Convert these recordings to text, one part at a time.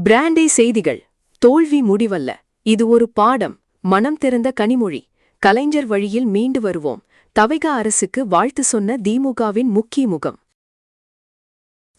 பிராண்டே செய்திகள். தோல்வி முடிவல்ல, இது ஒரு பாடம். மனம் திறந்த கனிமொழி. கலைஞர் வழியில் மீண்டு வருவோம். தவைக அரசுக்கு வாழ்த்து சொன்ன திமுகவின் முக்கிய முகம்.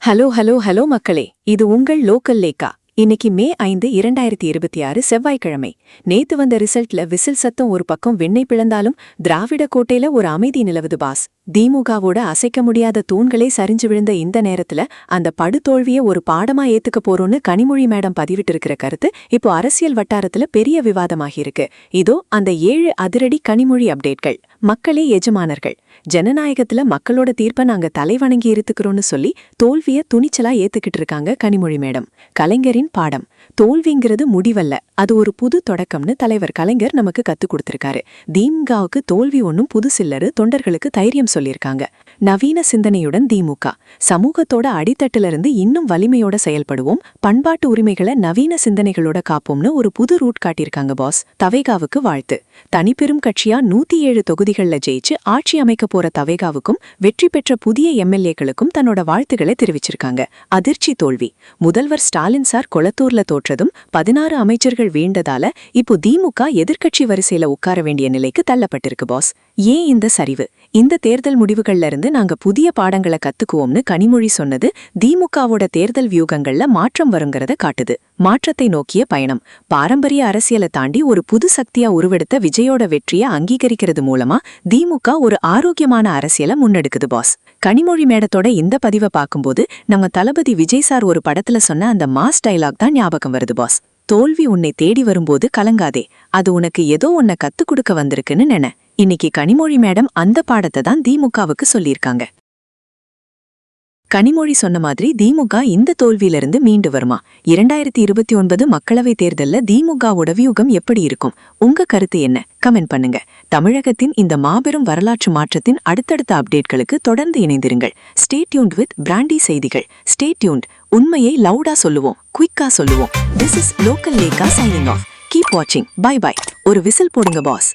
ஹலோ ஹலோ ஹலோ மக்களே, இது உங்கள் லோக்கல் லேக்கா. இன்னைக்கு மே 5 2026 செவ்வாய்க்கிழமை. நேத்து வந்த ரிசல்ட்ல விசில் சத்தம் ஒரு பக்கம் வெண்ணெய் பிளந்தாலும் திராவிட கோட்டையில ஒரு அமைதி நிலவுது பாஸ். திமுகவோட அசைக்க முடியாத தூண்களே சரிஞ்சு விழுந்த இந்த நேரத்துல அந்த படுதோல்வியை ஒரு பாடமா ஏத்துக்க போறோம்னு கனிமொழி மேடம் பதிவிட்டு இருக்கிற கருத்து இப்போ அரசியல் வட்டாரத்துல பெரிய விவாதமாகியிருக்கு. இதோ அந்த 7 அதிரடி கனிமொழி அப்டேட்கள். மக்களே எஜமானர்கள். ஜனநாயகத்துல மக்களோட தீர்ப்பை நாங்க தலைவணங்கி இருத்துக்கிறோம்னு சொல்லி தோல்விய துணிச்சலா ஏத்துக்கிட்டு இருக்காங்க கனிமொழி மேடம். கலைஞரின் பாடம். தோல்விங்கிறது முடிவல்ல, அது ஒரு புது தொடக்கம்னு தலைவர் கலைஞர் நமக்கு கத்துக் கொடுத்திருக்காரு. திமுகவுக்கு தோல்வி ஒன்னும் புதுசில்லரு, தொண்டர்களுக்கு தைரியம் சொல்லியிருக்காங்க. நவீன சிந்தனையுடன் திமுக. சமூகத்தோட அடித்தட்டிலிருந்து இன்னும் வலிமையோட செயல்படுவோம், பண்பாட்டு உரிமைகளை நவீன சிந்தனைகளோட காப்போம்னு ஒரு புது ரூட் காட்டியிருக்காங்க பாஸ். தவேகாவுக்கு வாழ்த்து. தனிப்பெரும் கட்சியா 107 தொகுதிகள்ல ஜெயிச்சு ஆட்சி அமைக்க போற தவேகாவுக்கும் வெற்றி பெற்ற புதிய எம்எல்ஏக்களுக்கும் தன்னோட வாழ்த்துக்களை தெரிவிச்சிருக்காங்க. அதிர்ச்சி தோல்வி. முதல்வர் ஸ்டாலின் சார் கொளத்தூர்ல தோற்றதும் 16 அமைச்சர்கள் வீழ்ந்ததால இப்போ திமுக எதிர்க்கட்சி வரிசையில உட்கார வேண்டிய நிலைக்கு தள்ளப்பட்டிருக்கு பாஸ். ஏன் இந்த சரிவு? இந்த தேர்தல் முடிவுகள்ல இருந்து நாங்க புதிய பாடங்களை கத்துக்குவோம்னு கனிமொழி சொன்னது திமுகவோட தேர்தல் வியூகங்கள்ல மாற்றம் வருங்கிறத காட்டுது. மாற்றத்தை நோக்கிய பயணம். பாரம்பரிய அரசியலை தாண்டி ஒரு புது சக்தியா உருவெடுத்த விஜயோட வெற்றியை அங்கீகரிக்கிறது மூலமா திமுக ஒரு ஆரோக்கியமான அரசியலை முன்னெடுக்குது பாஸ். கனிமொழி மேடத்தோட இந்த பதிவை பார்க்கும்போது நம்ம தளபதி விஜய் சார் ஒரு படத்துல சொன்ன அந்த மாஸ் டைலாக் தான் ஞாபகம் வருது பாஸ். தோல்வி உன்னை தேடி வரும்போது கலங்காதே, அது உனக்கு ஏதோ உன்னை கத்துக் கொடுக்க வந்திருக்குன்னு நினை. இன்னைக்கு கனிமொழி மேடம் அந்த பாடத்தை தான் திமுகவுக்கு சொல்லியிருக்காங்க. கனிமொழி சொன்ன மாதிரி திமுக இந்த தோல்வியிலிருந்து மீண்டு வருமா? 2029 மக்களவை தேர்தல்ல திமுகவோட வியூகம் எப்படி இருக்கும்? உங்க கருத்து என்ன? கமெண்ட் பண்ணுங்க. தமிழகத்தின் இந்த மாபெரும் வரலாற்று மாற்றத்தின் அடுத்தடுத்த அப்டேட்களுக்கு தொடர்ந்து இணைந்திருங்கள். ஸ்டே டியூன்ட் வித் பிராண்டி செய்திகள். Stay tuned. உண்மையை லவுடா சொல்லுவோம், குயிக்கா சொல்லுவோம். This is local Lekha signing off. Keep வாட்சிங். Bye bye. ஒரு விசில் போடுங்க பாஸ்.